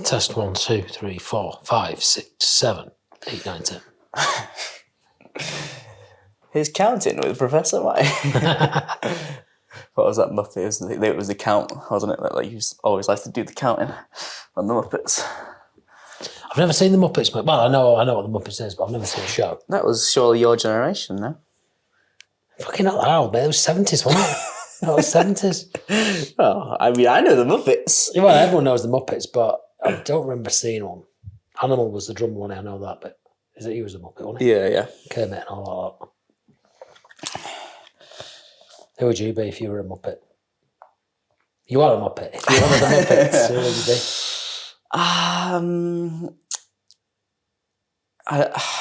Test 1, 2, 3, 4, 5, 6, 7, 8, 9, 10. He's counting with Professor Mike. What was that Muppet? It was the count, wasn't it? Like you always like to do the counting on the Muppets. I've never seen the Muppets, but well, I know what the Muppets is, but I've never seen a show. That was surely your generation, no? Fucking not that old, mate. It was 70s, wasn't it? No, it was 70s. Oh, I mean, I know the Muppets. Well, everyone knows the Muppets, but I don't remember seeing one. Animal was the drum one, I know that, but is it he was the Muppet, wasn't he? Yeah. Kermit and all that. Who would you be if you were a Muppet? You are a Muppet. If you were one of the Muppets, who would you be?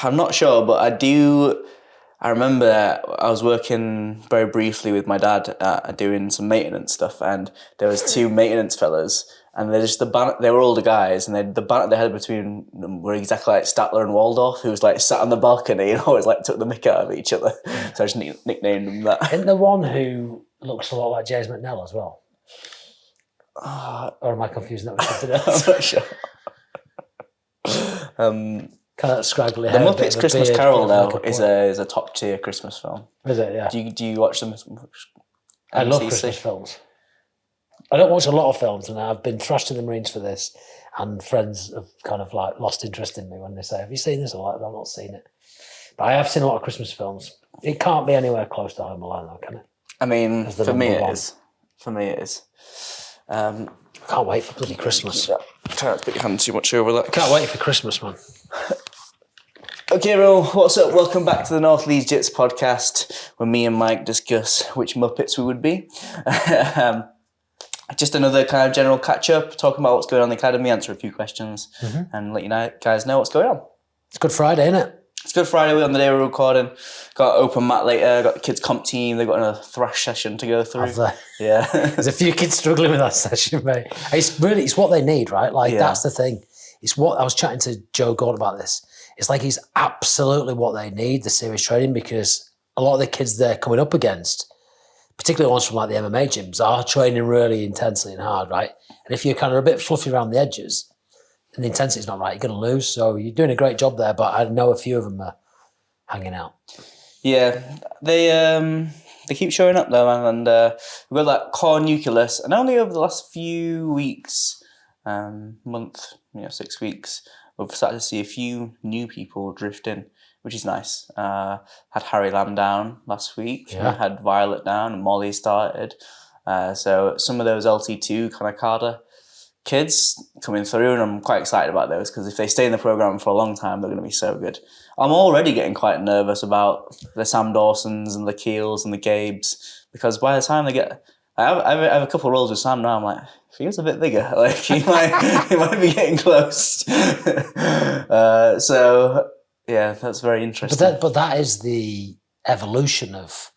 I'm not sure, but I remember I was working very briefly with my dad doing some maintenance stuff, and there was two maintenance fellas, and they're just they were older guys, and the banter they had between them were exactly like Statler and Waldorf, who was like sat on the balcony and always like took the mick out of each other. So I just nicknamed them that. Isn't the one who looks a lot like James McNell as well? Or am I confusing that with something else? I'm not sure. Kind of scraggly The hair. Muppets Christmas beard, Carol, though, like is a top tier Christmas film. Is it? Yeah. Do you watch them? I love Christmas films. I don't watch a lot of films, and I've been thrashed in the Marines for this, and friends have kind of like lost interest in me when they say, "Have you seen this?" I'm like, "I've not seen it." But I have seen a lot of Christmas films. It can't be anywhere close to Home Alone, though, can it? I mean, for me it is. I can't wait for bloody Christmas. Try not to put your hand too much over that. I can't wait for Christmas, man. Okay, Ro, what's up? Welcome back to the North Leeds Jitz podcast, where me and Mike discuss which Muppets we would be. Just another kind of general catch-up, talking about what's going on in the academy, answer a few questions, and let you guys know what's going on. It's Good Friday, isn't it? It's Good Friday on the day we're recording. Got open mat later, got the kids' comp team, they've got a thrash session to go through. Have they? Yeah. There's a few kids struggling with that session, mate. It's what they need, right? Like, that's the thing. It's what I was chatting to Joe Gordon about this. It's like it's absolutely what they need, the serious training, because a lot of the kids they're coming up against, particularly ones from like the MMA gyms, are training really intensely and hard, right? And if you're kind of a bit fluffy around the edges and the intensity's not right, you're going to lose. So you're doing a great job there, but I know a few of them are hanging out. Yeah, they keep showing up though, man, and we've got that core nucleus, and only over the last few weeks, month, 6 weeks, we've started to see a few new people drift in, which is nice. Had Harry Lamb down last week. Yeah. Had Violet down, and Molly started. So some of those LT2 kind of Carter kids coming through, and I'm quite excited about those, because if they stay in the program for a long time, they're going to be so good. I'm already getting quite nervous about the Sam Dawsons and the Keels and the Gabes, because by the time they get... I have a couple of roles with Sam now. I'm like, feels a bit bigger. Like he might be getting close. So yeah, that's very interesting. But that is the evolution of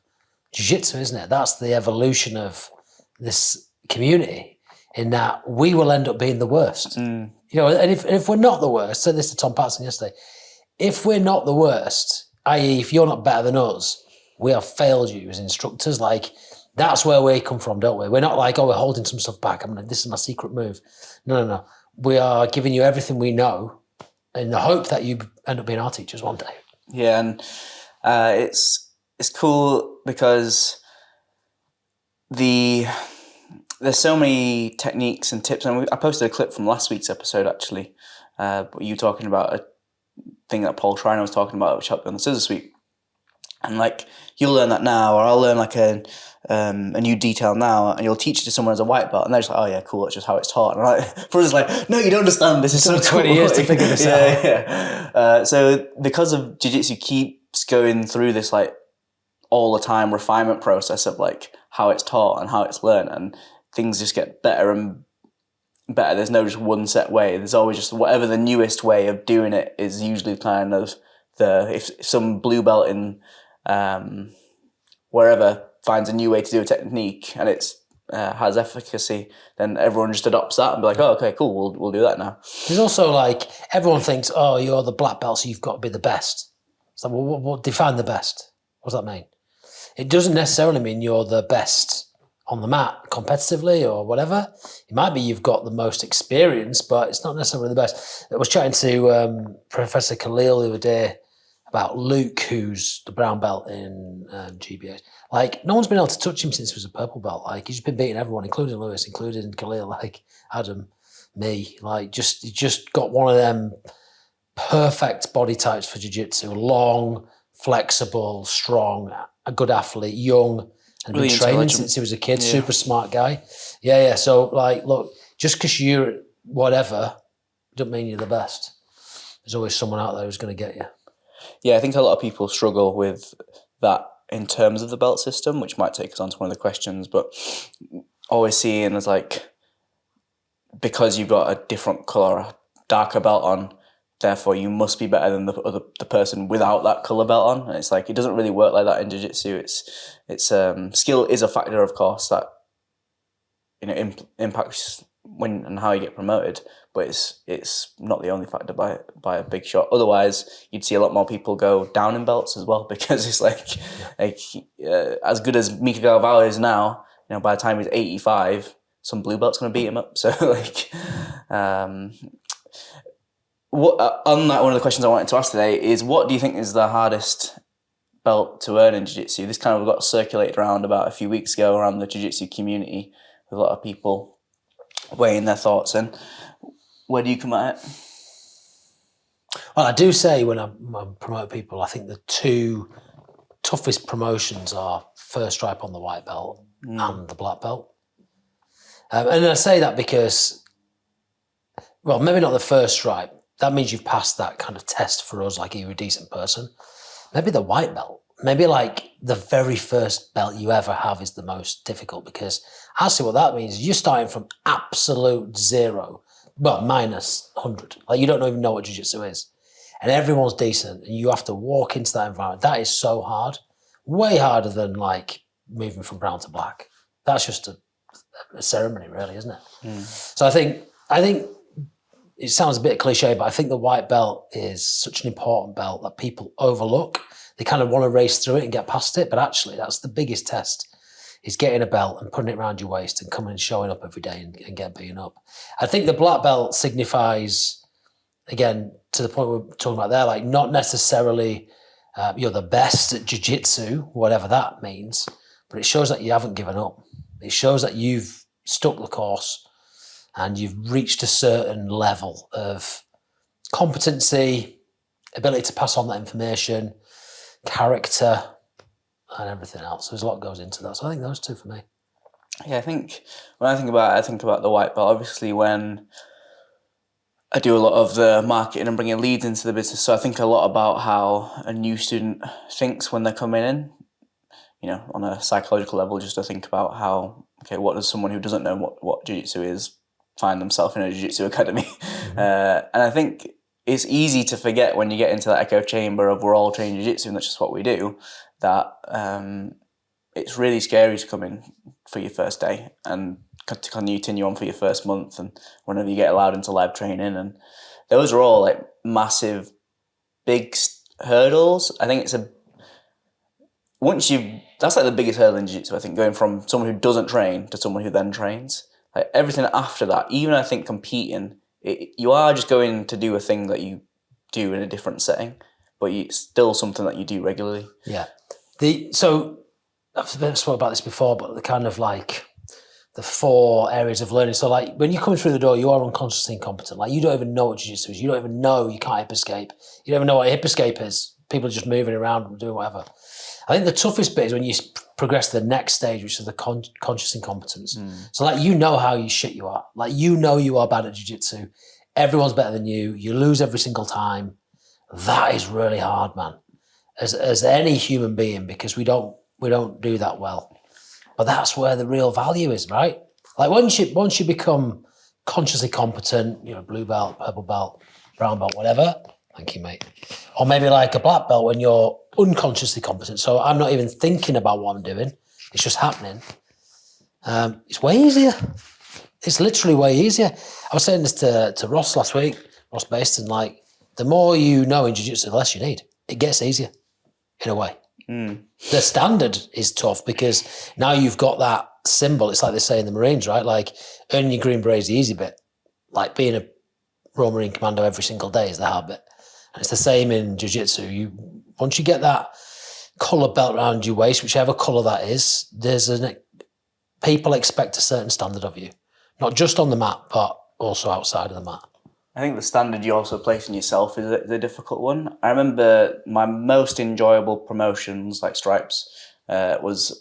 jiu-jitsu, isn't it? That's the evolution of this community, in that we will end up being the worst. And if we're not the worst, said this to Tom Patson yesterday, if we're not the worst, i.e. if you're not better than us, we have failed you as instructors. Like, that's where we come from, don't we? We're not like, we're holding some stuff back. This is my secret move. No. We are giving you everything we know in the hope that you end up being our teachers one day. Yeah, and it's cool because there's so many techniques and tips. And I posted a clip from last week's episode, actually, you talking about a thing that Paul Schreiner was talking about, which helped me on the scissor sweep. And like, you'll learn that now, or I'll learn like a new detail now, and you'll teach it to someone as a white belt, and they're just like, oh yeah, cool, that's just how it's taught. And like, brother's like, no, you don't understand, this is so 20 cool. years to figure this out. Yeah. So because of jiu-jitsu keeps going through this like all the time refinement process of like how it's taught and how it's learned, and things just get better and better. There's no just one set way. There's always just whatever the newest way of doing it is, usually kind of if some blue belt in wherever finds a new way to do a technique and it's has efficacy, then everyone just adopts that and be like, oh, okay, cool, we'll do that now. There's also like, everyone thinks, oh, you're the black belt, so you've got to be the best. So what define the best? What does that mean? It doesn't necessarily mean you're the best on the mat competitively or whatever. It might be you've got the most experience, but it's not necessarily the best. I was chatting to Professor Khalil the other day about Luke, who's the brown belt in GBA. Like, no one's been able to touch him since he was a purple belt. Like, he's been beating everyone, including Lewis, including Khalil, like Adam, me. Like, he just got one of them perfect body types for jiu-jitsu. Long, flexible, strong, a good athlete, young, and Really been training since he was a kid. Yeah. Super smart guy. Yeah. So, like, look, just because you're whatever, doesn't mean you're the best. There's always someone out there who's going to get you. Yeah, I think a lot of people struggle with that in terms of the belt system, which might take us on to one of the questions, but always seeing as like, because you've got a different colour, a darker belt on, therefore you must be better than the person without that colour belt on. And it's like, it doesn't really work like that in jiu-jitsu. It's skill is a factor, of course, that impacts when and how you get promoted, but it's not the only factor by a big shot. Otherwise, you'd see a lot more people go down in belts as well, because it's like as good as Mika Galvao is now, by the time he's 85, some blue belt's going to beat him up. So like, what on that, one of the questions I wanted to ask today is, what do you think is the hardest belt to earn in jiu-jitsu? This kind of got circulated around about a few weeks ago around the jiu-jitsu community, with a lot of people weighing their thoughts in. Where do you come at it? Well, I do say when I promote people, I think the two toughest promotions are first stripe on the white belt and the black belt. And I say that because, well, maybe not the first stripe. That means you've passed that kind of test for us, like you're a decent person. Maybe the white belt. Maybe like the very first belt you ever have is the most difficult, because actually what that means is you're starting from absolute zero, well, minus 100. Like, you don't even know what jiu-jitsu is. And everyone's decent, and you have to walk into that environment. That is so hard. Way harder than like moving from brown to black. That's just a ceremony, really, isn't it? So I think it sounds a bit cliche, but I think the white belt is such an important belt that people overlook. They kind of want to race through it and get past it, but actually that's the biggest test, is getting a belt and putting it around your waist and coming and showing up every day and get beaten up. I think the black belt signifies, again, to the point we're talking about there, like not necessarily you're the best at jiu-jitsu, whatever that means, but it shows that you haven't given up. It shows that you've stuck the course and you've reached a certain level of competency, ability to pass on that information, character, and everything else. There's a lot goes into that. So I think those two for me. Yeah, I think when I think about the white belt. Obviously, when I do a lot of the marketing and bringing leads into the business, so I think a lot about how a new student thinks when they're coming in, on a psychological level, just to think about how, okay, what does someone who doesn't know what jiu-jitsu is find themselves in a jiu-jitsu academy? And I think it's easy to forget when you get into that echo chamber of we're all trained jiu-jitsu and that's just what we do, that it's really scary to come in for your first day and to continue on for your first month and whenever you get allowed into live training. And those are all like massive, big hurdles. I think that's like the biggest hurdle in jiu-jitsu, I think, going from someone who doesn't train to someone who then trains. Like everything after that, even I think competing, you are just going to do a thing that you do in a different setting, but it's still something that you do regularly. Yeah. So I've spoken about this before, but the kind of like the 4 areas of learning. So like when you come through the door, you are unconsciously incompetent. Like you don't even know what jiu-jitsu is. You don't even know you can't hip escape. You don't even know what a hip escape is. People are just moving around and doing whatever. I think the toughest bit is when you progress to the next stage, which is the conscious incompetence. So like, how shit you are. Like, you are bad at jiu-jitsu. Everyone's better than you. You lose every single time. That is really hard, man. As any human being, because we don't do that well. But that's where the real value is, right? Like once you become consciously competent, blue belt, purple belt, brown belt, whatever. Thank you, mate. Or maybe like a black belt when you're unconsciously competent. So I'm not even thinking about what I'm doing. It's just happening. It's way easier. It's literally way easier. I was saying this to Ross last week, Ross Baston, like the more you know in jiu-jitsu, the less you need. It gets easier in a way. The standard is tough because now you've got that symbol, it's like they say in the Marines, right? Like earning your green beret is the easy bit. Like being a Royal Marine Commando every single day is the hard bit. And it's the same in jiu-jitsu. Once you get that colour belt around your waist, whichever colour that is, people expect a certain standard of you. Not just on the mat, but also outside of the mat. I think the standard you also place on yourself is a difficult one. I remember my most enjoyable promotions, like stripes, was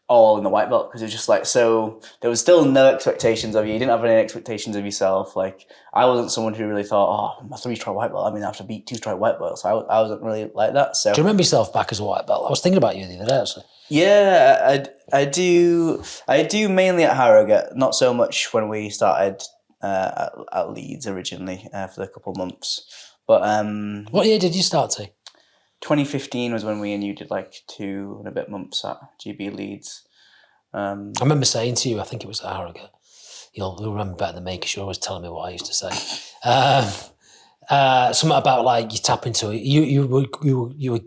all in the white belt, because it was just like, so there was still no expectations of you. You didn't have any expectations of yourself. Like, I wasn't someone who really thought, oh, I'm a 3-stripe white belt, I mean, I have to beat 2-stripe white belts. I wasn't really like that. So, do you remember yourself back as a white belt? I was thinking about you the other day, actually. Yeah, I do mainly at Harrogate, not so much when we started at Leeds originally for a couple of months. But what year did you start to? 2015 was when we and you did like 2 and a bit months at GB Leeds. I remember saying to you, I think it was at Harrogate, you'll remember better than me because you're always telling me what I used to say. Something about like you tap into it. You were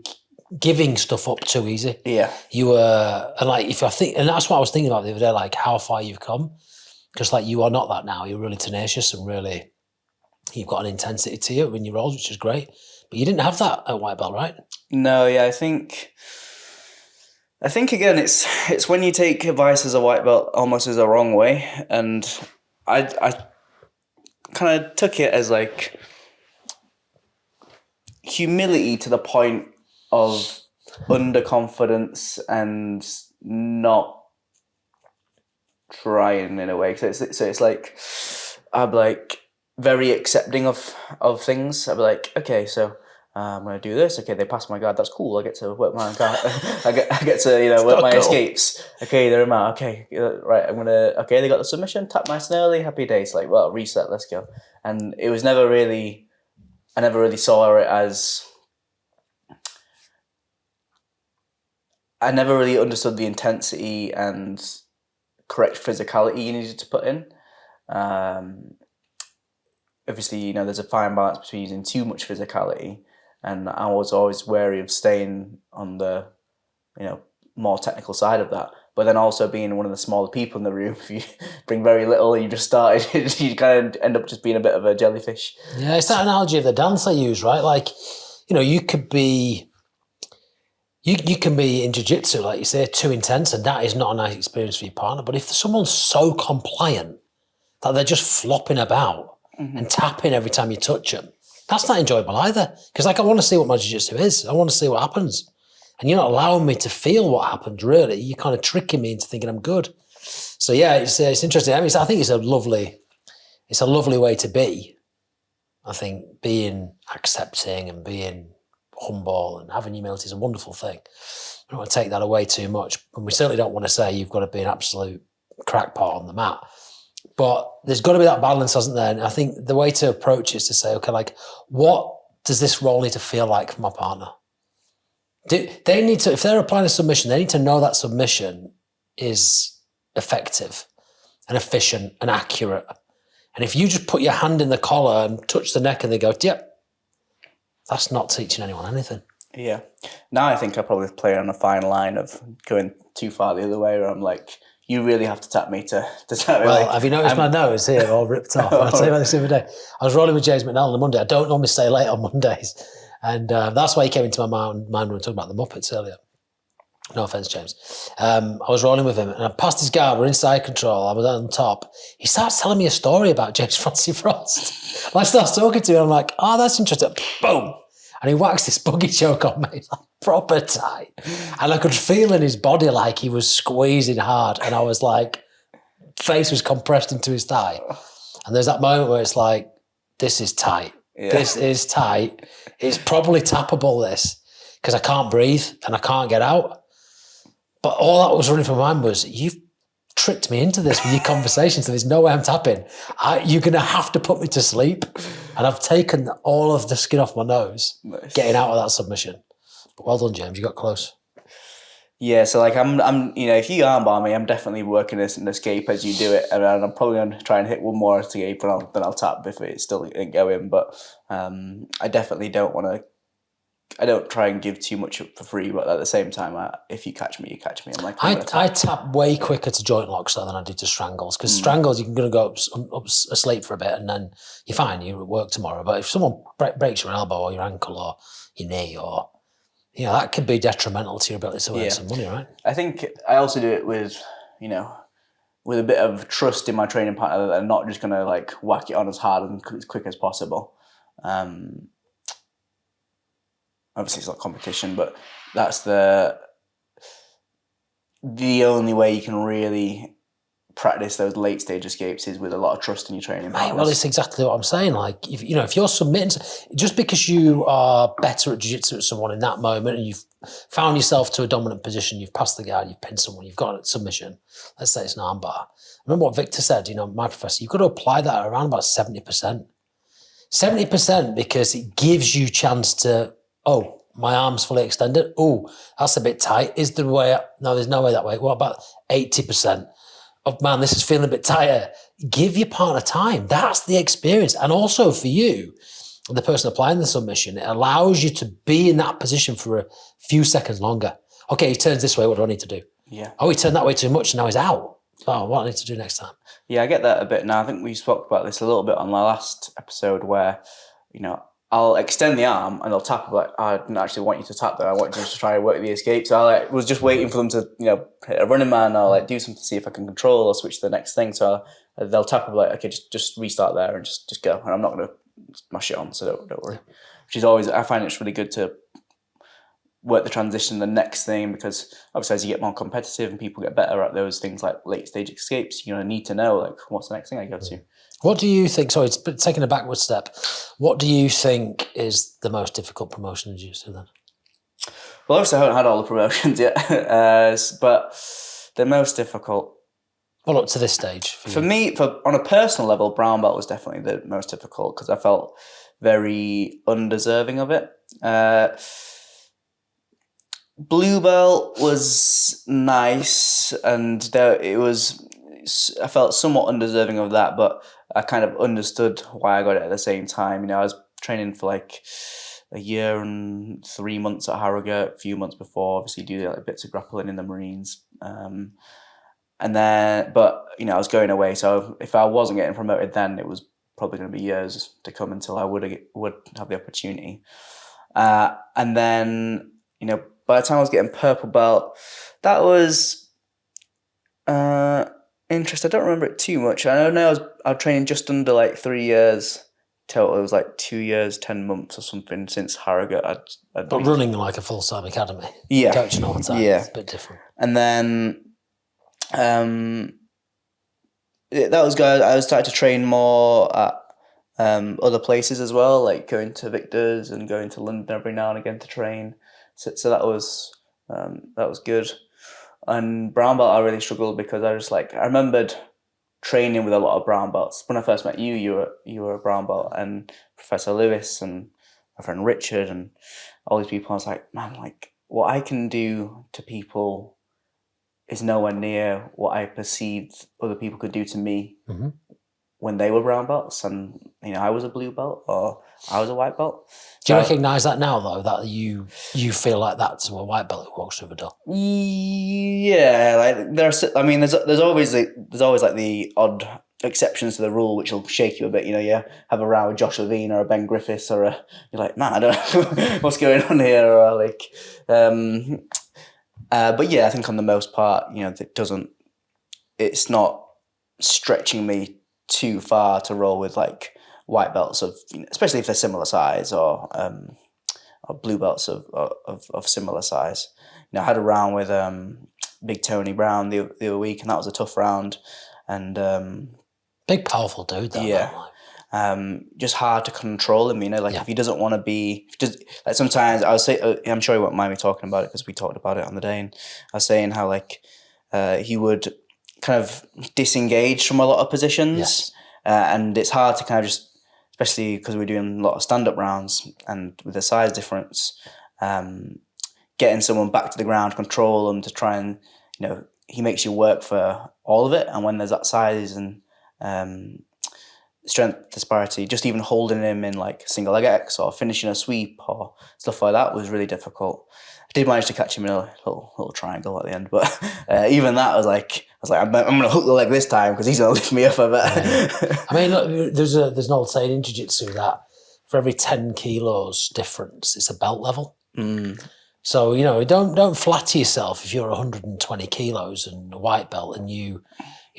giving stuff up too easy. Yeah. You were, and like and that's what I was thinking about the other day, like how far you've come. Because like you are not that now. You're really tenacious and really, you've got an intensity to you when you roll, which is great. But you didn't have that at white belt, right? No, yeah, I think again, it's when you take advice as a white belt almost as a wrong way, and I kind of took it as like humility to the point of underconfidence and not trying in a way. So it's like I'm like very accepting of things. I'd be like, okay, so I'm gonna do this. Okay, they passed my guard. That's cool. I get to work my I get to work my escapes. Okay, they're in my okay. Right, I'm gonna. Okay, they got the submission. Tap nice and early. Happy days. Like, well, reset. Let's go. And it was never really. I never really saw it as. I never really understood the intensity and correct physicality you needed to put in. Obviously, there's a fine balance between using too much physicality, and I was always wary of staying on the, more technical side of that. But then also being one of the smaller people in the room, if you bring very little and you just started, you kind of end up just being a bit of a jellyfish. Yeah, it's that analogy of the dance I use, right? Like, you could be, you can be in jiu-jitsu, like you say, too intense, and that is not a nice experience for your partner. But if someone's so compliant that they're just flopping about and tapping every time you touch them, that's not enjoyable either. Because I want to see what my jiu-jitsu is. I want to see what happens. And you're not allowing me to feel what happens, really. You're kind of tricking me into thinking I'm good. So yeah, it's interesting. I mean, I think it's a lovely way to be. I think being accepting and being humble and having humility is a wonderful thing. I don't want to take that away too much. And we certainly don't want to say you've got to be an absolute crackpot on the mat. But there's got to be that balance, hasn't there? And I think the way to approach it is to say, okay, like, what does this role need to feel like for my partner? They need to, if they're applying a submission, they need to know that submission is effective and efficient and accurate. And if you just put your hand in the collar and touch the neck and they go, yep, that's not teaching anyone anything. Yeah. Now I think I probably play on a fine line of going too far the other way, where I'm like, you really have to tap me to tap me. Well, have you noticed my nose here all ripped off? I'll tell you about this the other day. I was rolling with James McNally on a Monday. I don't normally stay late on Mondays. And that's why he came into my mind when we were talking about the Muppets earlier. No offence, James. I was rolling with him and I passed his guard. We're inside control. I was on top. He starts telling me a story about James Francie Frost. And I start talking to him. I'm like, oh, that's interesting. Boom. And he whacks this buggy choke on me. It's like proper tight. And I could feel in his body like he was squeezing hard. And I was like, face was compressed into his thigh. And there's that moment where it's like, this is tight. Yeah. This is tight. It's probably tappable, this, because I can't breathe and I can't get out. But all that was running through my mind was, you've tricked me into this with your conversation, so there's no way I'm tapping. You're going to have to put me to sleep. And I've taken all of the skin off my nose, nice, getting out of that submission. But well done, James. You got close. Yeah, so like I'm if you armbar me, I'm definitely working an escape as you do it, and I'm probably going to try and hit one more escape, and then I'll tap if it still didn't go in. But I definitely don't want to I don't try and give too much for free, but at the same time, if you catch me, you catch me. I'm like, I tap way quicker to joint locks though than I do to strangles, because strangles you're going to go up asleep for a bit and then you're fine. You're at work tomorrow. But if someone breaks your elbow or your ankle or your knee, or that could be detrimental to your ability to earn some money, right? I think I also do it with with a bit of trust in my training partner that they're not just going to like whack it on as hard and as quick as possible. Obviously, it's not competition, but that's the only way you can really practice those late stage escapes is with a lot of trust in your training partners. Well, it's exactly what I'm saying. Like, if you're submitting, just because you are better at jiu-jitsu at someone in that moment and you've found yourself to a dominant position, you've passed the guard, you've pinned someone, you've got a submission, let's say it's an armbar. Remember what Victor said, my professor, you've got to apply that around about 70%. 70% because it gives you chance to, oh, my arm's fully extended. Oh, that's a bit tight. Is there a way up? No, there's no way that way. What about 80%? Oh, man, this is feeling a bit tighter. Give your partner time. That's the experience. And also for you, the person applying the submission, it allows you to be in that position for a few seconds longer. Okay, he turns this way. What do I need to do? Yeah. Oh, he turned that way too much. Now he's out. Oh, what do I need to do next time? Yeah, I get that a bit now. I think we spoke about this a little bit on the last episode where, I'll extend the arm and they'll tap like, I didn't actually want you to tap there. I want you to try and work the escape. So I was just waiting for them to, hit a running man or do something to see if I can control or switch to the next thing. So they'll tap like, okay, just restart there and just go. And I'm not going to smash it on, so don't worry. Which is always, I find it's really good to work the transition, the next thing, because obviously as you get more competitive and people get better at those things like late stage escapes, you're going to need to know like what's the next thing I go to. What do you think, sorry, taking a backward step, what do you think is the most difficult promotion in jiu-jitsu then? Well, obviously I haven't had all the promotions yet, but the most difficult... Well, up to this stage. For me, on a personal level, brown belt was definitely the most difficult because I felt very undeserving of it. Blue belt was nice and I felt somewhat undeserving of that, but I kind of understood why I got it at the same time. I was training for like a year and 3 months at Harrogate, a few months before, obviously do like bits of grappling in the Marines. And then, but I was going away. So if I wasn't getting promoted then, it was probably going to be years to come until I would have the opportunity. And then, by the time I was getting purple belt, that was interesting. I don't remember it too much. I know I was training just under like 3 years total. It was like 2 years, 10 months or something since Harrogate. But running like a full-time academy. Yeah. Coaching all the time. Yeah. It's a bit different. And then that was good. I started to train more at other places as well, like going to Victor's and going to London every now and again to train. So that was good. And brown belt, I really struggled because I remembered training with a lot of brown belts. When I first met you, you were a brown belt, and Professor Lewis and my friend Richard and all these people. I was like, man, like what I can do to people is nowhere near what I perceived other people could do to me when they were brown belts, and I was a blue belt or I was a white belt. Do you recognise that now though, that you feel like that to a white belt who walks through the door? Yeah, like there's always like the odd exceptions to the rule which will shake you a bit. You have a row with Josh Levine or a Ben Griffiths or you're like, man, I don't know what's going on here, or like, but yeah, I think on the most part, it's not stretching me too far to roll with like white belts of, especially if they're similar size, or blue belts of similar size. I had a round with Big Tony Brown the other week, and that was a tough round. And big, powerful dude, though. Yeah. Just hard to control him, if he doesn't want to be, just like sometimes I would say, I'm sure he won't mind me talking about it because we talked about it on the day, and I was saying how he would kind of disengage from a lot of positions. Yes. And it's hard to kind of just, especially because we're doing a lot of stand-up rounds and with the size difference, getting someone back to the ground, control them to try and, he makes you work for all of it. And when there's that size and strength disparity, just even holding him in like single leg X or finishing a sweep or stuff like that was really difficult. I did manage to catch him in a little triangle at the end, but even that was like, I'm going to hook the leg this time because he's going to lift me up a bit. Yeah. I mean, look, there's an old saying in jiu-jitsu that for every 10 kilos difference, it's a belt level. So, don't flatter yourself if you're 120 kilos and a white belt and you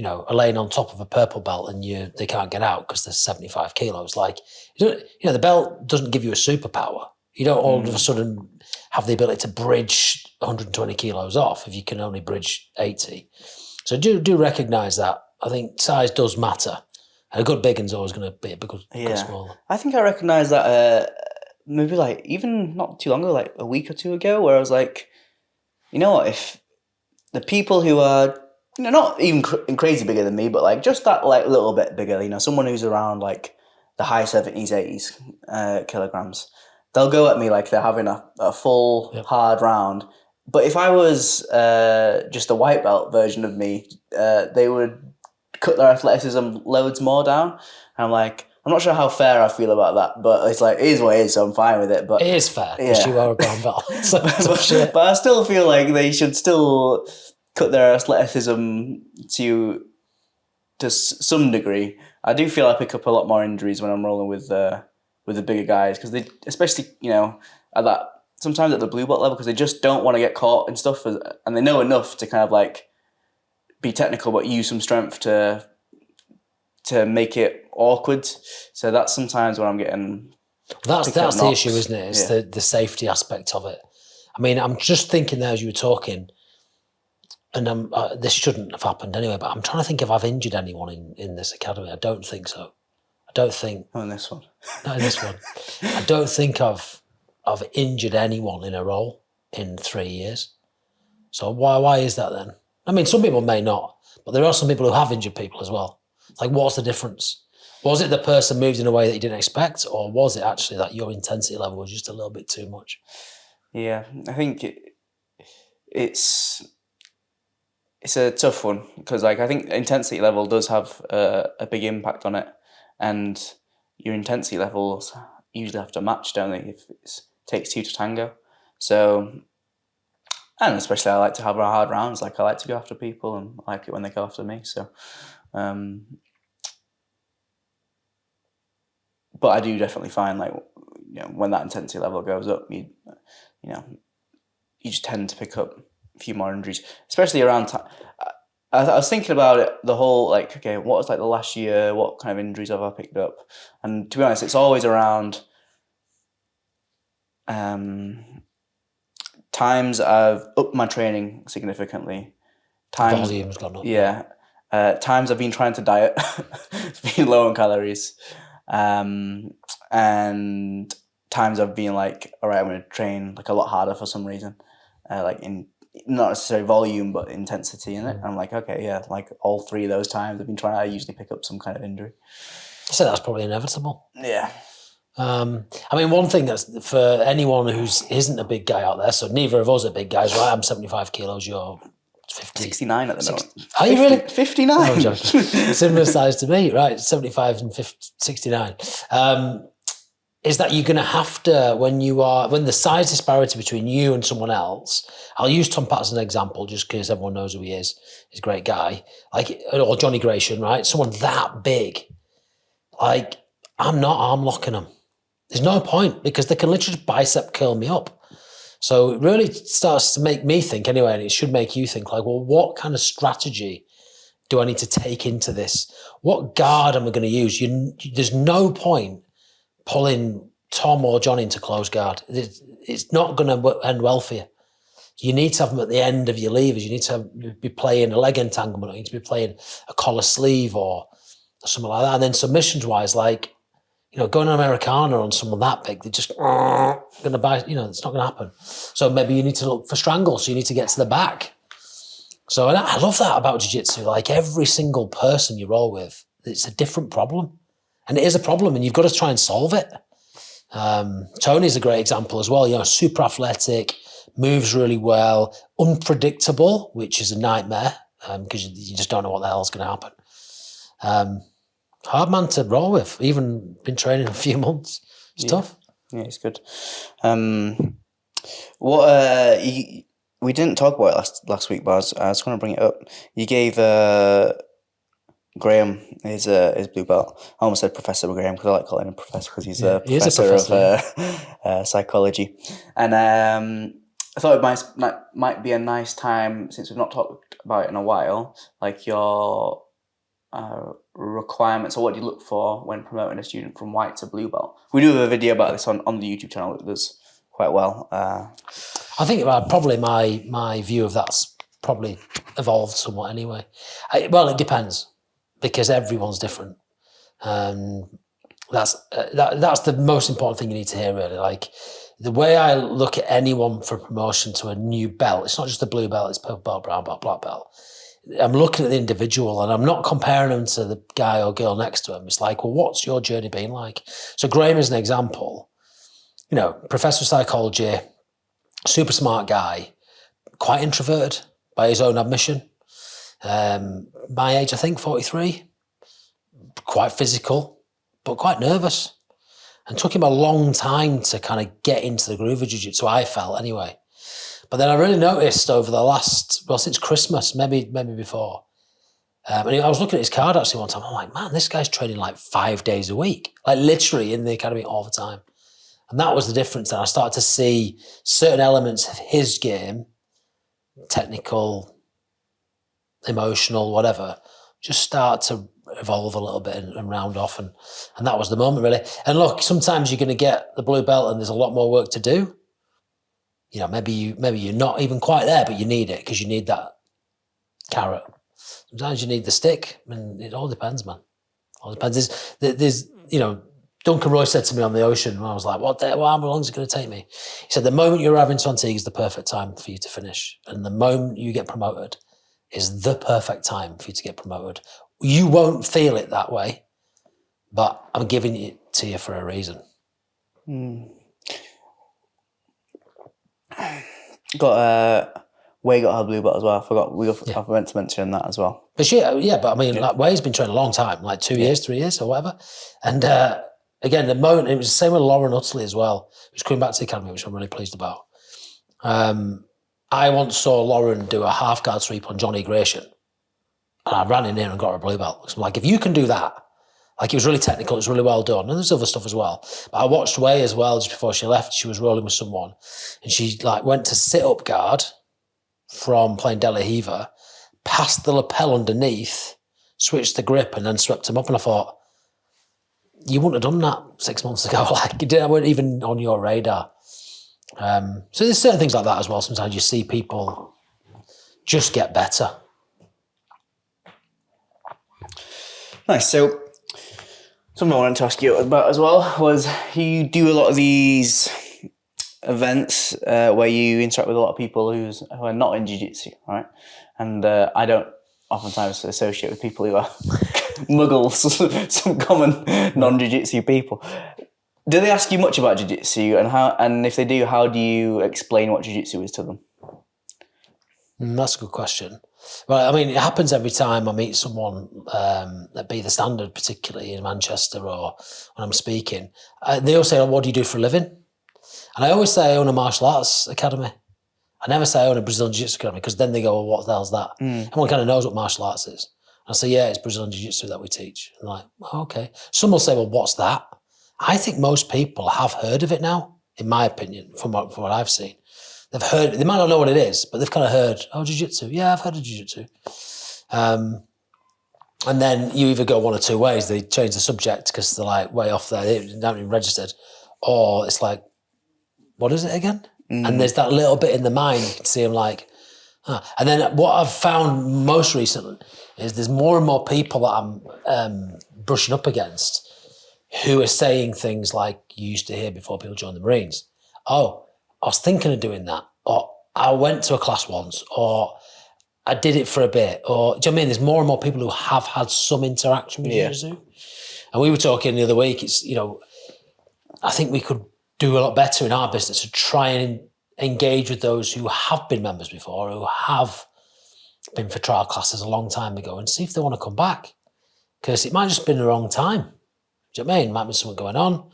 are laying on top of a purple belt and they can't get out because they're 75 kilos. Like, the belt doesn't give you a superpower. You don't all of a sudden have the ability to bridge 120 kilos off if you can only bridge 80. So do recognise that. I think size does matter. And a good big one's always going to be a good smaller. I think I recognise that maybe like even not too long ago, like a week or two ago, where I was like, you know what, if the people who are not even crazy bigger than me, but like just that like little bit bigger, someone who's around like the high 70s, 80s kilograms, they'll go at me like they're having a full hard round. But if I was just a white belt version of me, they would cut their athleticism loads more down. And I'm like, I'm not sure how fair I feel about that, but it's like, it is what it is, so I'm fine with it. But it is fair, because you are a brown belt. But I still feel like they should still cut their athleticism to some degree. I do feel I pick up a lot more injuries when I'm rolling with the bigger guys, because they, especially, at that, sometimes at the blue belt level, because they just don't want to get caught and stuff, and they know enough to kind of like be technical, but use some strength to make it awkward. So that's sometimes when I'm getting. That's the issue, isn't it? It's the safety aspect of it. I mean, I'm just thinking there as you were talking, and this shouldn't have happened anyway, but I'm trying to think if I've injured anyone in this academy. I don't think so. I don't think. Not in this one. Not in this one. I don't think I've injured anyone in a role in 3 years. So why is that then? I mean, some people may not, but there are some people who have injured people as well. Like, what's the difference? Was it the person moved in a way that you didn't expect, or was it actually that your intensity level was just a little bit too much? Yeah, I think it's a tough one, because like I think intensity level does have a big impact on it, and your intensity levels usually have to match, don't they? If it takes two to tango. So, and especially I like to have hard rounds. Like, I like to go after people, and I like it when they go after me. So. But I do definitely find, like, when that intensity level goes up, you just tend to pick up a few more injuries, especially around time. I was thinking about it, the whole, like, okay, what was like the last year? What kind of injuries have I picked up? And to be honest, it's always around times I've upped my training significantly. Volume's gone up. Yeah. Times I've been trying to diet, being low on calories, and times I've been like, all right, I'm going to train like a lot harder for some reason, like in not necessarily volume but intensity in it. And I'm like, okay, yeah, like all three of those times I've been trying, I usually pick up some kind of injury. So that's probably inevitable. Yeah. I mean, one thing that's for anyone who isn't a big guy out there, so neither of us are big guys, right? I'm 75 kilos, you're 69 at the moment. Are you really? 59. No, I'm joking. Similar size to me, right? 75 and 69. Is that you're going to have to, when the size disparity between you and someone else, I'll use Tom Pat as an example just because everyone knows who he is. He's a great guy. Like, or Johnny Gratian, right? Someone that big. Like, I'm not arm locking them. There's no point, because they can literally just bicep curl me up. So it really starts to make me think anyway, and it should make you think, like, well, what kind of strategy do I need to take into this? What guard am I going to use? There's no point pulling Tom or John into close guard. It's not going to end well for you. You need to have them at the end of your levers. You need to be playing a leg entanglement, or you need to be playing a collar sleeve or something like that. And then submissions-wise, like, going on Americana on someone that big, they're just going to buy, it's not going to happen. So maybe you need to look for strangle, so you need to get to the back. So, and I love that about jiu-jitsu. Like, every single person you roll with, it's a different problem. And it is a problem, and you've got to try and solve it. Tony's a great example as well. Super athletic, moves really well, unpredictable, which is a nightmare, because you just don't know what the hell's going to happen. Hard man to roll with. Even been training a few months. It's tough. Yeah, it's good. We didn't talk about it last week, but I was going to bring it up. You gave Graham his blue belt. I almost said Professor Graham because I like calling him Professor because he's a professor of psychology. And I thought it might be a nice time, since we've not talked about it in a while, like your requirements, or what do you look for when promoting a student from white to blue belt. We do have a video about this on the YouTube channel that does quite well. I think probably my view of that's probably evolved somewhat anyway. Well, it depends, because everyone's different. That's the most important thing you need to hear, really. Like, the way I look at anyone for promotion to a new belt, it's not just the blue belt, it's purple belt, brown belt, black belt. I'm looking at the individual, and I'm not comparing them to the guy or girl next to him. It's like, well, what's your journey been like? So Graham is an example. You know, professor of psychology, super smart guy, quite introverted by his own admission. My age, I think, 43. Quite physical, but quite nervous. And took him a long time to kind of get into the groove of jiu-jitsu, I felt anyway. But then I really noticed over the since Christmas, maybe before. And I was looking at his card actually one time. I'm like, man, this guy's training like 5 days a week, like literally in the academy all the time. And that was the difference. And I started to see certain elements of his game, technical, emotional, whatever, just start to evolve a little bit and round off. And that was the moment, really. And look, sometimes you're going to get the blue belt and there's a lot more work to do. You know, maybe you're not even quite there, but you need it because you need that carrot. Sometimes you need the stick. I mean, it all depends, man. It all depends. There's you know, Duncan Roy said to me on the ocean, when I was like, how long is it going to take me? He said, the moment you're arriving to Antigua is the perfect time for you to finish. And the moment you get promoted is the perfect time for you to get promoted. You won't feel it that way, but I'm giving it to you for a reason. Wei got her blue belt as well. I forgot. I meant to mention that as well. But but I mean, like, Wei's been training a long time, like 2 years, 3 years or whatever. And again, the moment, it was the same with Lauren Utley as well, who's coming back to the academy, which I'm really pleased about. I once saw Lauren do a half guard sweep on Johnny Gratian. And I ran in there and got her a blue belt. So I'm like, if you can do that, like, it was really technical, it was really well done. And there's other stuff as well. But I watched Wei as well just before she left. She was rolling with someone. And she like went to sit up guard from playing De La Riva, passed the lapel underneath, switched the grip, and then swept him up. And I thought, you wouldn't have done that 6 months ago. Like, I weren't even on your radar. So there's certain things like that as well. Sometimes you see people just get better. Nice. So something I wanted to ask you about as well was, you do a lot of these events where you interact with a lot of people who are not in jiu-jitsu, right? And I don't oftentimes associate with people who are muggles, some common non-jiu-jitsu people. Do they ask you much about jiu-jitsu, and if they do, how do you explain what jiu-jitsu is to them? That's a good question. Well, I mean, it happens every time I meet someone at Be The Standard, particularly in Manchester, or when I'm speaking. They all say, what do you do for a living? And I always say I own a martial arts academy. I never say I own a Brazilian Jiu-Jitsu academy, because then they go, well, what the hell's that? Everyone kind of knows what martial arts is. And I say, yeah, it's Brazilian Jiu-Jitsu that we teach. And like, oh, okay. Some will say, well, what's that? I think most people have heard of it now, in my opinion, from what I've seen. They've heard, they might not know what it is, but they've kind of heard, oh, jiu-jitsu. Yeah, I've heard of jiu-jitsu. And then you either go one or two ways. They change the subject because they're like way off there, they haven't even registered. Or it's like, what is it again? And there's that little bit in the mind, you can see them like, huh. And then what I've found most recently is there's more and more people that I'm brushing up against who are saying things like you used to hear before people joined the Marines. Oh, I was thinking of doing that, or I went to a class once, or I did it for a bit, or, do you know what I mean? There's more and more people who have had some interaction with jiu-jitsu. And we were talking the other week, it's, you know, I think we could do a lot better in our business to try and engage with those who have been members before, who have been for trial classes a long time ago, and see if they want to come back. because it might just been the wrong time. Do you know what I mean? Might be something going on.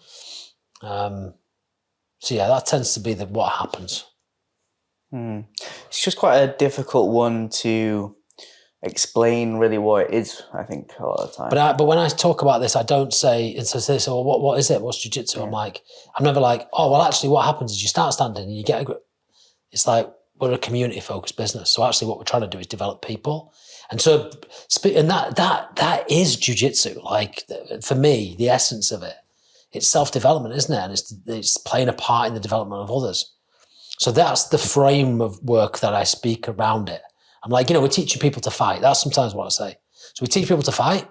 So yeah, that tends to be what happens. It's just quite a difficult one to explain really what it is, I think, a lot of the time. But when I talk about this, I don't say, and so they say, well, what is it? What's jiu-jitsu? Yeah. I'm never like, oh, well, actually what happens is you start standing and you get a grip. It's like, we're a community-focused business. So actually what we're trying to do is develop people. And so, and that is jiu-jitsu. Like, for me, the essence of it, it's self-development, isn't it? And it's playing a part in the development of others. So that's the frame of work that I speak around it. I'm like, we're teaching people to fight. That's sometimes what I say. So we teach people to fight,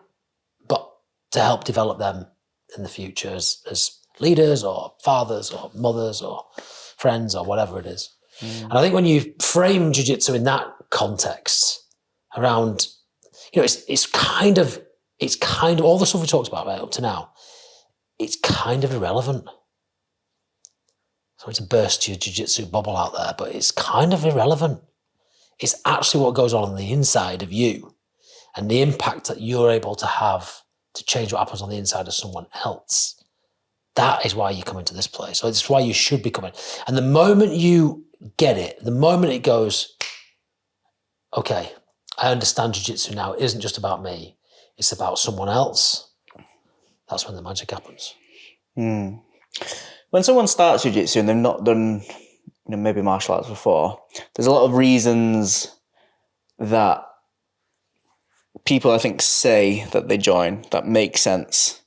but to help develop them in the future as leaders or fathers or mothers or friends or whatever it is. And I think when you frame jiu-jitsu in that context around, it's kind of all the stuff we talked about right up to now, it's kind of irrelevant. Sorry to burst your jiu-jitsu bubble out there, but it's kind of irrelevant. It's actually what goes on the inside of you and the impact that you're able to have to change what happens on the inside of someone else. That is why you come into this place. So it's why you should be coming. And the moment you get it, the moment it goes, okay, I understand jiu-jitsu now. It isn't just about me. It's about someone else. That's when the magic happens. When someone starts jiu-jitsu and they've not done maybe martial arts before, there's a lot of reasons that people, I think, say that they join that make sense.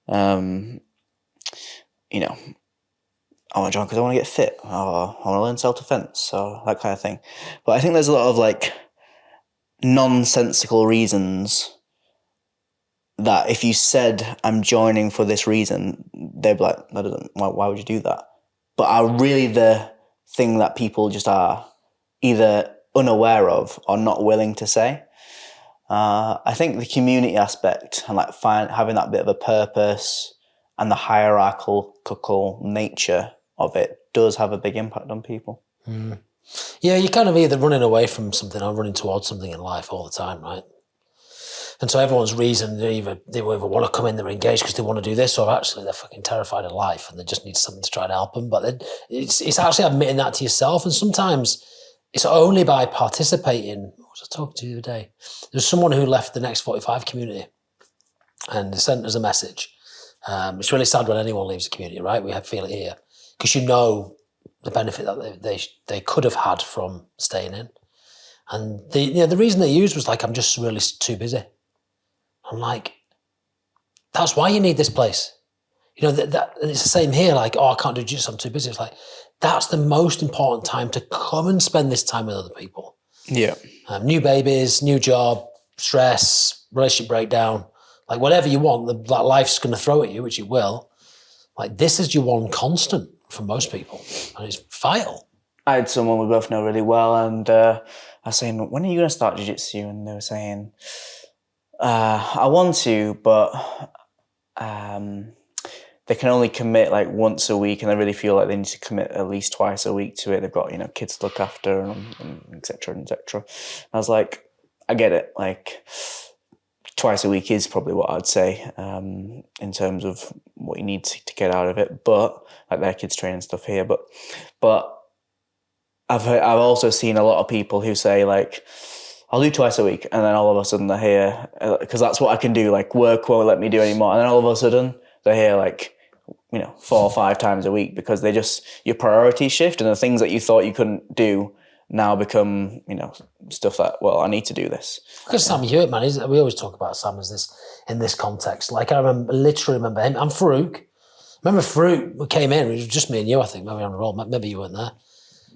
I want to join because I want to get fit, or I want to learn self-defense, or that kind of thing. But I think there's a lot of nonsensical reasons that if you said, I'm joining for this reason, they'd be like, why would you do that? But are really the thing that people just are either unaware of or not willing to say. I think the community aspect and having that bit of a purpose and the hierarchical nature of it does have a big impact on people. Yeah, you're kind of either running away from something or running towards something in life all the time, right? And so everyone's reason, they either want to come in, they're engaged because they want to do this, or actually they're fucking terrified of life and they just need something to try to help them. But it's actually admitting that to yourself. And sometimes it's only by participating. What was I talking to the other day? There's someone who left the Next 45 community and they sent us a message. It's really sad when anyone leaves a community, right? We feel it here because the benefit that they could have had from staying in. And the reason they used was I'm just really too busy. I'm like, that's why you need this place. That it's the same here. I can't do jiu-jitsu, I'm too busy. It's that's the most important time to come and spend this time with other people. Yeah. New babies, new job, stress, relationship breakdown, whatever you want, that life's going to throw at you, which it will. This is your one constant for most people, and it's vital. I had someone we both know really well, and I was saying, when are you going to start jiu-jitsu? And they were saying, I want to, but they can only commit once a week, and they really feel like they need to commit at least twice a week to it. They've got kids to look after, and et cetera, et cetera. I was like, I get it. Twice a week is probably what I'd say in terms of what you need to get out of it. But their kids training stuff here, but I've also seen a lot of people who say I'll do twice a week, and then all of a sudden they're here because that's what I can do. Work won't let me do anymore, and then all of a sudden they're here 4 or 5 times a week because your priorities shift, and the things that you thought you couldn't do now become stuff that I need to do this. Because Sam Hewitt, man, we always talk about Sam as this in this context. I literally remember him. I'm Farouk. Remember Farouk came in. It was just me and you, I think, maybe on the roll. Maybe you weren't there.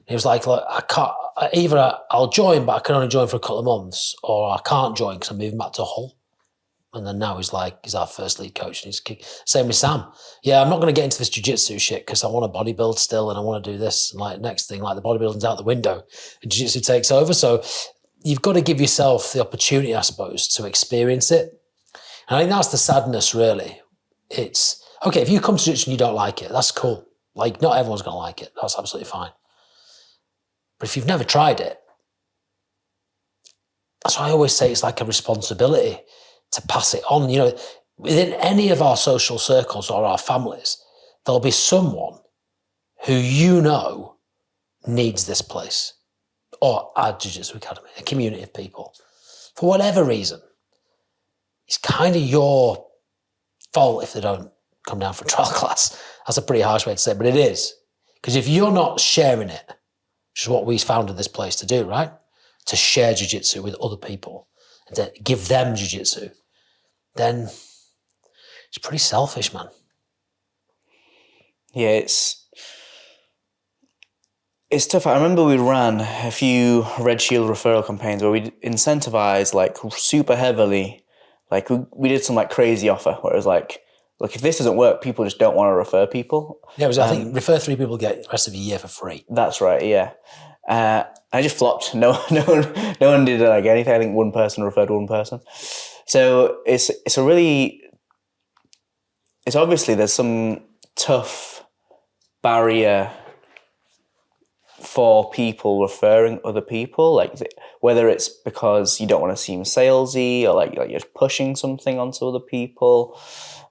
He was like, I can't, either I'll join, but I can only join for a couple of months, or I can't join because I'm moving back to Hull. And then now he's our first lead coach. And same with Sam. Yeah, I'm not going to get into this jiu-jitsu shit because I want to bodybuild still and I want to do this. And next thing, the bodybuilding's out the window and jiu-jitsu takes over. So you've got to give yourself the opportunity, I suppose, to experience it. And I think that's the sadness, really. It's, okay, if you come to jiu-jitsu and you don't like it, that's cool. Not everyone's going to like it. That's absolutely fine. But if you've never tried it, that's why I always say it's a responsibility to pass it on. You know, within any of our social circles or our families, there'll be someone who you know needs this place or our Jiu-Jitsu Academy, a community of people. For whatever reason, it's kind of your fault if they don't come down for a trial class. That's a pretty harsh way to say it, but it is. Because if you're not sharing it, which is what we founded this place to do, right? To share jiu-jitsu with other people and to give them jiu-jitsu, then it's pretty selfish, man. Yeah, it's tough. I remember we ran a few Red Shield referral campaigns where we incentivized like super heavily. Like we did some like crazy offer where it was like, look, if this doesn't work, people just don't want to refer people. Yeah, it was, I think refer 3 people, get the rest of your year for free. That's right, yeah. I just flopped. No one did like anything. I think one person referred one person. So it's obviously there's some tough barrier for people referring other people, like whether it's because you don't want to seem salesy or like you're pushing something onto other people,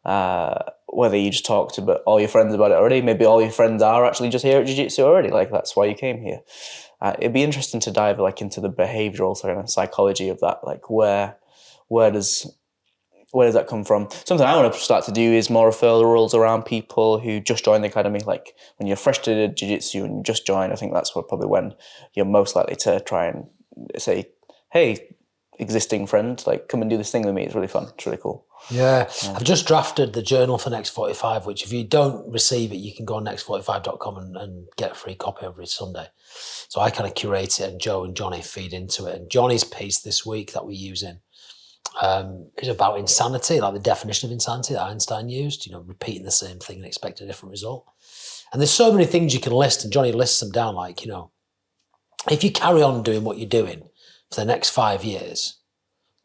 whether you just talk to all your friends about it already. Maybe all your friends are actually just here at Jiu-Jitsu already, like that's why you came here. It'd be interesting to dive like into the behavioral kind of psychology of that, like where does that come from? Something I want to start to do is more referrals around people who just joined the academy. Like when you're fresh to jiu-jitsu and you just joined, I think that's probably when you're most likely to try and say, hey, existing friend, like come and do this thing with me. It's really fun. It's really cool. Yeah. I've just drafted the journal for Next 45, which if you don't receive it, you can go on next45.com and get a free copy every Sunday. So I kind of curate it and Joe and Johnny feed into it. And Johnny's piece this week that we're using is about insanity, like the definition of insanity that Einstein used, repeating the same thing and expecting a different result. And there's so many things you can list, and Johnny lists them down, like, if you carry on doing what you're doing for the next 5 years,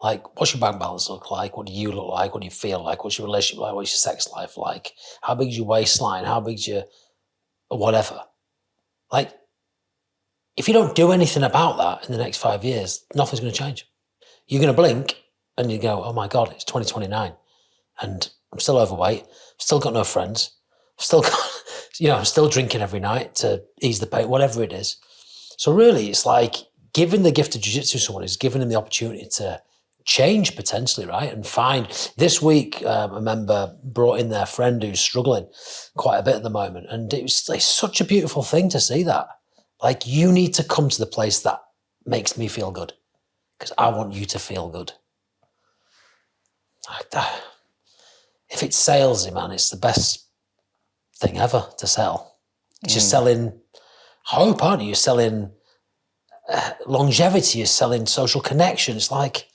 like, what's your bank balance look like? What do you look like? What do you feel like? What's your relationship like? What's your sex life like? How big's your waistline? How big's your whatever? Like, if you don't do anything about that in the next 5 years, nothing's going to change. You're going to blink and you go, oh my God, it's 2029 and I'm still overweight, still got no friends, still got, I'm still drinking every night to ease the pain, whatever it is. So really, it's like giving the gift of jiu-jitsu to someone is giving them the opportunity to change potentially, right? And find, this week, a member brought in their friend who's struggling quite a bit at the moment. And it's such a beautiful thing to see that. Like, you need to come to the place that makes me feel good because I want you to feel good. If it's salesy, man, it's the best thing ever to sell. You're selling hope, aren't you? You're selling longevity. You're selling social connection. It's like,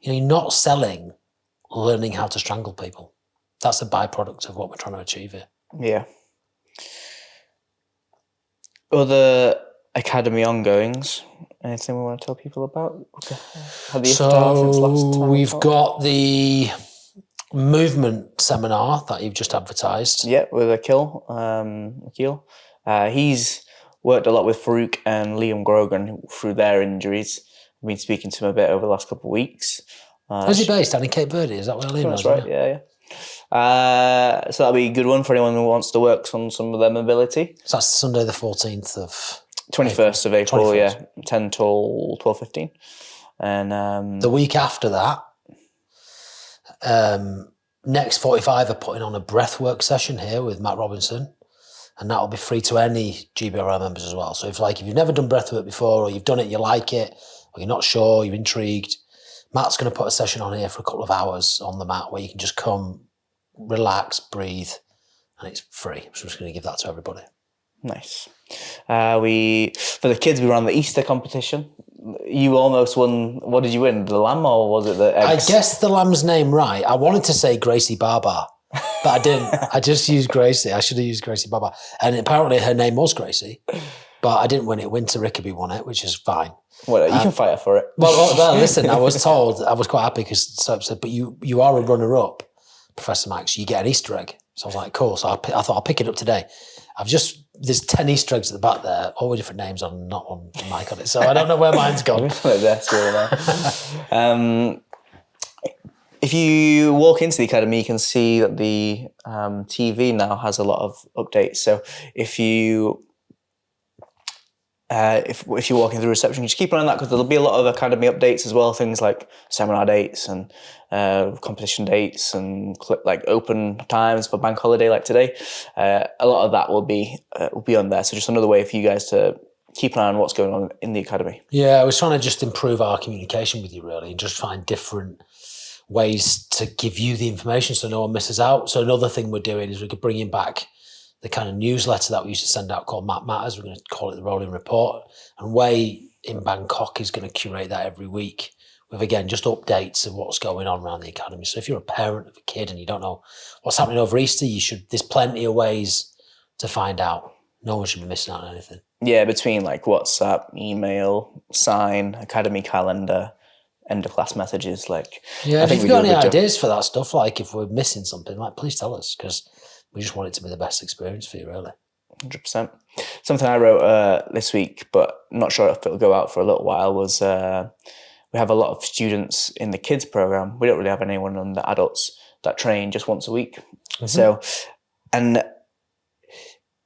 you're not selling learning how to strangle people. That's a byproduct of what we're trying to achieve here. Yeah. Other academy ongoings, anything we want to tell people about? We've got the movement seminar that you've just advertised. Yeah, with Akil. He's worked a lot with Farouk and Liam Grogan through their injuries. I've been speaking to him a bit over the last couple of weeks. Where's he based? Down in Cape Verde? Is that where Liam is? That's right, yeah. So that'll be a good one for anyone who wants to work on some of their mobility. So that's Sunday the 14th of... 21st of April, 21st. Yeah. 10 till 12:15. And the week after that, Next 45 are putting on a breathwork session here with Matt Robinson, and that'll be free to any GBRL members as well. So if you've never done breathwork before, or you've done it, you like it, or you're not sure, you're intrigued, Matt's going to put a session on here for a couple of hours on the mat where you can just come, relax, breathe, and it's free. So I'm just going to give that to everybody. Nice. For the kids, we ran the Easter competition. You almost won. What did you win? The lamb, or was it the eggs? I guessed the lamb's name right. I wanted to say Gracie Barbar, but I didn't. I just used Gracie. I should have used Gracie Barbar. And apparently her name was Gracie, but I didn't win it. Winter Rickaby won it, which is fine. Well, you can fight her for it. Well, listen, I was told, I was quite happy because so said, but you are a runner-up, Professor Max. You get an Easter egg. So I was like, cool. So I thought I'll pick it up today. There's 10 Easter eggs at the back there, all with different names on, not one mic on it. if you walk into the academy, you can see that the TV now has a lot of updates. So if you if you're walking through reception, just keep an eye on that, because there'll be a lot of academy updates as well. Things like seminar dates and competition dates and like open times for bank holiday, like today. A lot of that will be on there. So just another way for you guys to keep an eye on what's going on in the academy. Yeah, I was trying to just improve our communication with you, really, and just find different ways to give you the information so no one misses out. So another thing we're doing is we could bring in back the kind of newsletter that we used to send out called Matt Matters. We're going to call it the Rolling Report. And Way in Bangkok is going to curate that every week with, again, just updates of what's going on around the academy. So if you're a parent of a kid and you don't know what's happening over Easter, there's plenty of ways to find out. No one should be missing out on anything. Yeah, between like WhatsApp, email, Sign, academy calendar, end of class messages. Like, yeah, if you've got any ideas for that stuff, like if we're missing something, like please tell us, because we just want it to be the best experience for you, really. 100%. Something I wrote this week, but not sure if it'll go out for a little while, was we have a lot of students in the kids program. We don't really have anyone on the adults that train just once a week. Mm-hmm. So, and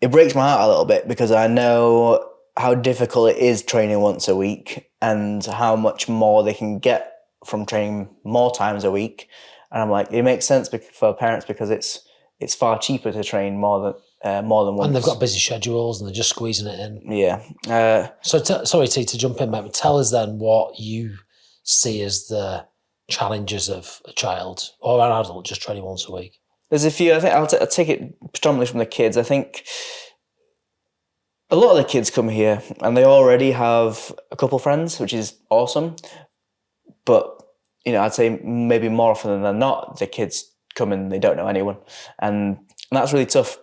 it breaks my heart a little bit, because I know how difficult it is training once a week and how much more they can get from training more times a week. And I'm like, it makes sense for parents, because it's far cheaper to train more than once. And they've got busy schedules and they're just squeezing it in. Yeah. Sorry, T, to jump in, mate. Tell us then what you see as the challenges of a child or an adult just training once a week. There's a few. I think I'll take it predominantly from the kids. I think a lot of the kids come here and they already have a couple friends, which is awesome. But, I'd say maybe more often than not, the kids come in, they don't know anyone. And that's really tough.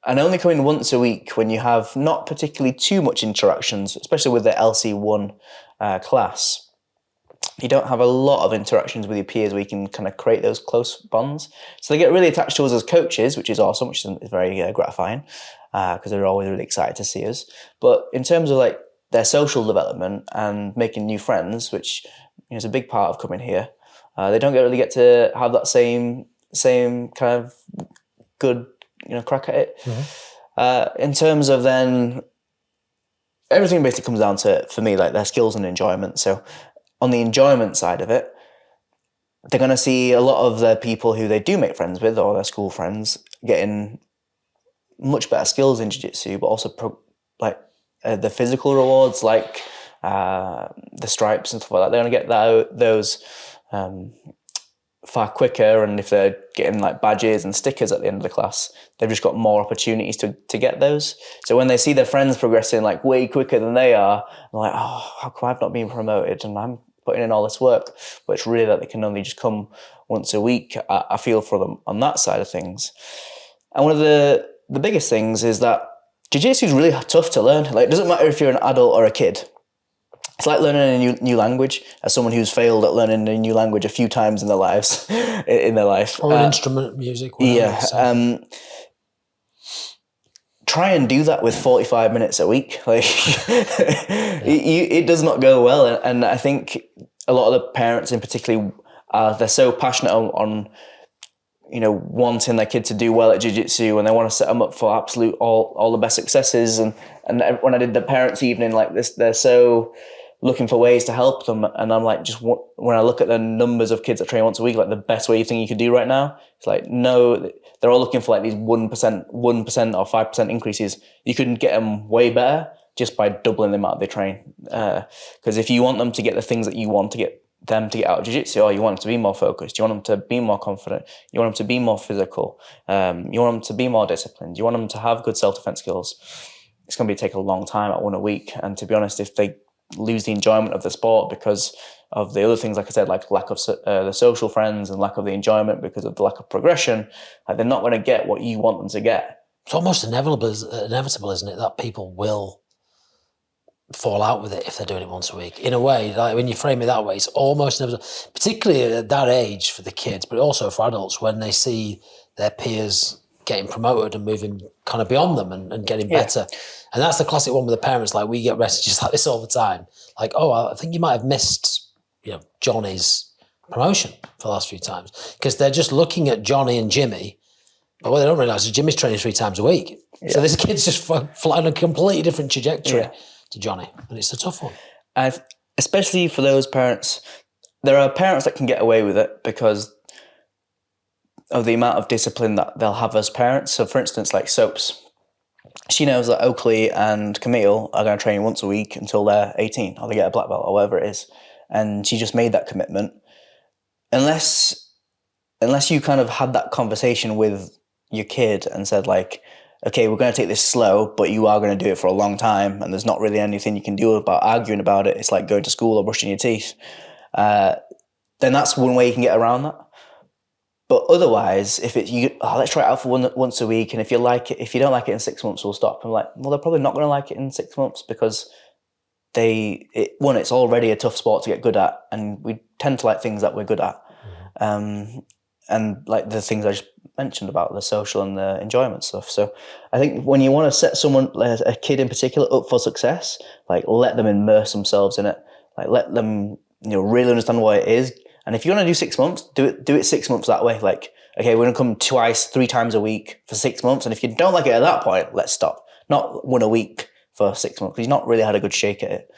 And only coming once a week when you have not particularly too much interactions, especially with the LC1 class, you don't have a lot of interactions with your peers where you can kind of create those close bonds. So they get really attached to us as coaches, which is awesome, which is very gratifying, because they're always really excited to see us. But in terms of like their social development and making new friends, which is a big part of coming here, they don't really get to have that same kind of good crack at it. Mm-hmm. In terms of then, everything basically comes down to, for me, like their skills and enjoyment. So on the enjoyment side of it, they're going to see a lot of the people who they do make friends with, or their school friends, getting much better skills in jiu-jitsu, but also the physical rewards, like the stripes and stuff like that. They're going to get those far quicker, and if they're getting like badges and stickers at the end of the class, they've just got more opportunities to get those. So when they see their friends progressing like way quicker than they are, they're like, oh, how come I've not been promoted and I'm putting in all this work? But it's really that they can only just come once a week. I feel for them on that side of things. And one of the biggest things is that jiu-jitsu is really tough to learn. Like, it doesn't matter if you're an adult or a kid. It's like learning a new language, as someone who's failed at learning a new language a few times in their life. Or an instrument, music. Yeah. Try and do that with 45 minutes a week. Like, it does not go well. And I think a lot of the parents in particular, they're so passionate on wanting their kid to do well at jiu-jitsu, and they want to set them up for absolute all the best successes. And when I did the parents' evening like this, they're so looking for ways to help them. And I'm like, when I look at the numbers of kids that train once a week, like the best way you think you could do right now, it's like, no, they're all looking for like these 1% or 5% increases. You couldn't get them way better just by doubling the amount they train. Because if you want them to get the things that you want to get them to get out of jiu-jitsu, or you want them to be more focused, you want them to be more confident, you want them to be more physical, you want them to be more disciplined, you want them to have good self-defense skills, it's going to take a long time at one a week. And to be honest, if they lose the enjoyment of the sport because of the other things, like I said, like lack of the social friends and lack of the enjoyment because of the lack of progression, like they're not going to get what you want them to get. It's almost inevitable, isn't it, that people will fall out with it if they're doing it once a week. In a way, like when you frame it that way, it's almost inevitable, particularly at that age for the kids, but also for adults, when they see their peers getting promoted and moving kind of beyond them and getting better. And that's the classic one with the parents. Like, we get messages like this all the time. Like, oh, I think you might have missed, Johnny's promotion for the last few times because they're just looking at Johnny and Jimmy, but what they don't realise is Jimmy's training 3 times a week. Yeah. So this kid's just flying a completely different trajectory to Johnny, and it's a tough one. Especially for those parents, there are parents that can get away with it because of the amount of discipline that they'll have as parents. So for instance, like Soaps, she knows that Oakley and Camille are going to train once a week until they're 18 or they get a black belt or whatever it is. And she just made that commitment. Unless you kind of had that conversation with your kid and said like, okay, we're going to take this slow, but you are going to do it for a long time. And there's not really anything you can do about arguing about it. It's like going to school or brushing your teeth. Then that's one way you can get around that. But otherwise, if it's let's try it out for once a week, and if you like it, if you don't like it in 6 months, we'll stop. I'm like, well, they're probably not going to like it in 6 months because it's already a tough sport to get good at, and we tend to like things that we're good at, and like the things I just mentioned about the social and the enjoyment stuff. So I think when you want to set someone, like a kid in particular, up for success, like let them immerse themselves in it, like let them really understand what it is. And if you want to do 6 months, do it 6 months that way. Like, okay, we're going to come 2-3 times a week for 6 months. And if you don't like it at that point, let's stop. Not 1 a week for 6 months, because you've not really had a good shake at it.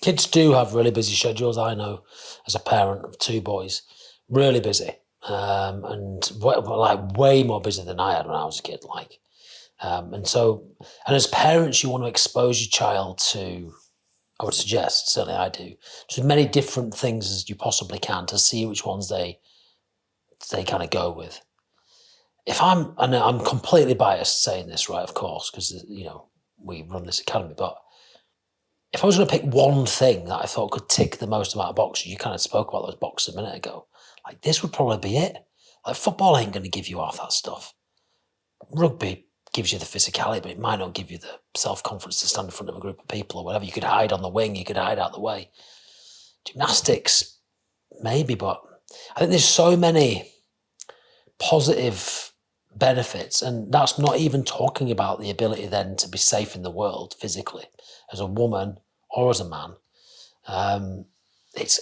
Kids do have really busy schedules. I know as a parent of 2 boys, really busy. And like way more busy than I had when I was a kid. And as parents, you want to expose your child to, I would suggest, certainly I do, just as many different things as you possibly can to see which ones they kind of go with. I'm completely biased saying this, right, of course, because, we run this academy, but if I was going to pick one thing that I thought could tick the most amount of boxes, you kind of spoke about those boxes a minute ago, like this would probably be it. Like football ain't going to give you half that stuff. Rugby gives you the physicality, but it might not give you the self-confidence to stand in front of a group of people or whatever. You could hide on the wing, you could hide out the way. Gymnastics, maybe, but I think there's so many positive benefits, and that's not even talking about the ability then to be safe in the world physically as a woman or as a man. It's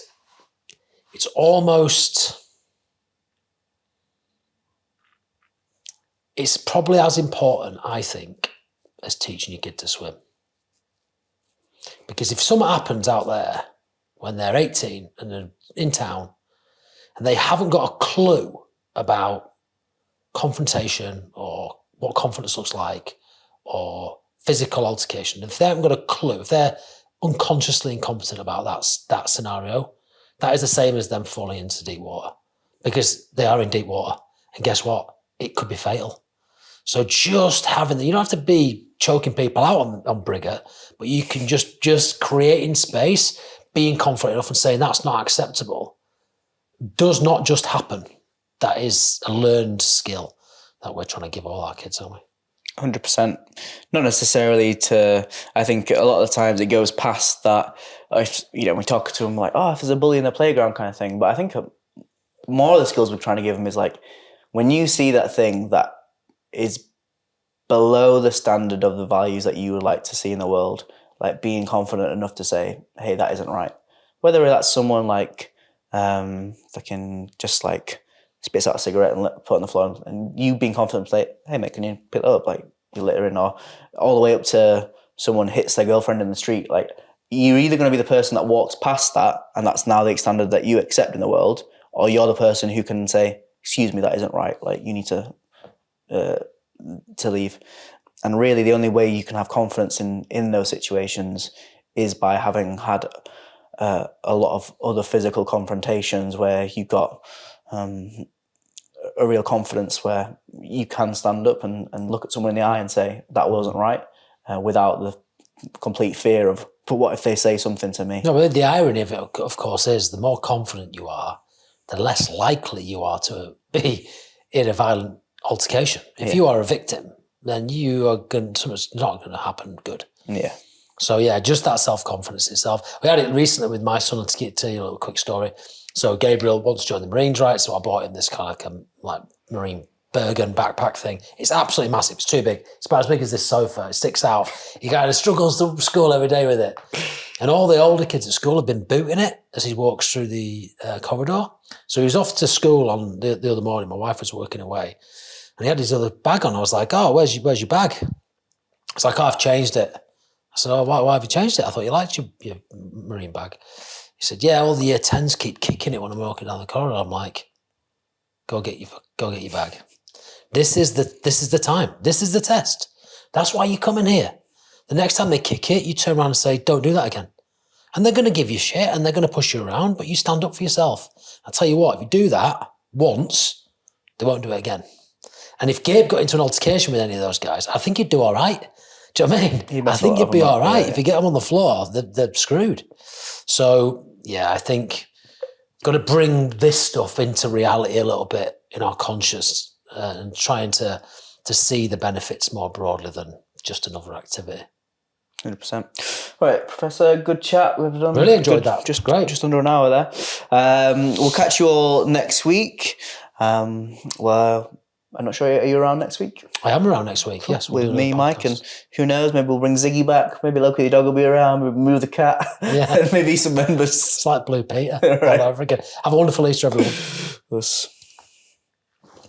probably as important, I think, as teaching your kid to swim. Because if something happens out there when they're 18 and they're in town and they haven't got a clue about confrontation or what confidence looks like or physical altercation, if they haven't got a clue, if they're unconsciously incompetent about that scenario, that is the same as them falling into deep water, because they are in deep water. And guess what? It could be fatal. So just having you don't have to be choking people out on Brigger, but you can just creating space, being confident enough and saying that's not acceptable, does not just happen. That is a learned skill that we're trying to give all our kids, aren't we? 100%. Not necessarily I think a lot of the times it goes past that, if, we talk to them like, oh, if there's a bully in the playground kind of thing. But I think more of the skills we're trying to give them is like, when you see that thing that is below the standard of the values that you would like to see in the world, like being confident enough to say, hey, that isn't right. Whether that's someone like, that can just like spits out a cigarette and put it on the floor, and you being confident to say, hey mate, can you pick it up? Like you're littering, or all the way up to someone hits their girlfriend in the street. Like you're either going to be the person that walks past that and that's now the standard that you accept in the world, or you're the person who can say, excuse me, that isn't right. Like you need to leave. And really the only way you can have confidence in those situations is by having had a lot of other physical confrontations where you've got a real confidence where you can stand up and look at someone in the eye and say, that wasn't right, without the complete fear of, but what if they say something to me? No, but the irony of it, of course, is the more confident you are, the less likely you are to be in a violent altercation. If you are a victim, then something's not going to happen good. Yeah. So yeah, just that self-confidence itself. We had it recently with my son. To tell you a little quick story. So Gabriel wants to join the Marines, right? So I bought him this kind of like Marine Bergen backpack thing. It's absolutely massive. It's too big. It's about as big as this sofa. It sticks out. He kind of struggles to school every day with it. And all the older kids at school have been booting it as he walks through the corridor. So he was off to school on the other morning. My wife was working away. And he had his other bag on. I was like, oh, where's your bag? It's like, oh, I've changed it. I said, oh, why have you changed it? I thought you liked your marine bag. He said, yeah, all the year 10s keep kicking it when I'm walking down the corridor. I'm like, go get your bag. This is the time. This is the test. That's why you come in here. The next time they kick it, you turn around and say, don't do that again. And they're going to give you shit and they're going to push you around, but you stand up for yourself. I'll tell you what, if you do that once, they won't do it again. And if Gabe got into an altercation with any of those guys, I think he'd do all right. Do you know what I mean? I think you'd be all right. If you get them on the floor, they're screwed. So, yeah, I think got to bring this stuff into reality a little bit in our conscious and trying to see the benefits more broadly than just another activity. 100%. Right, Professor, good chat. We've done really enjoyed that. Just great. Just under an hour there. We'll catch you all next week. Well, I'm not sure. Are you around next week? I am around next week, yes. With me, Mike, and who knows, maybe we'll bring Ziggy back. Maybe Loki the dog will be around. We'll move the cat. Yeah. And maybe some members. It's like Blue Peter all over again. Have a wonderful Easter, everyone.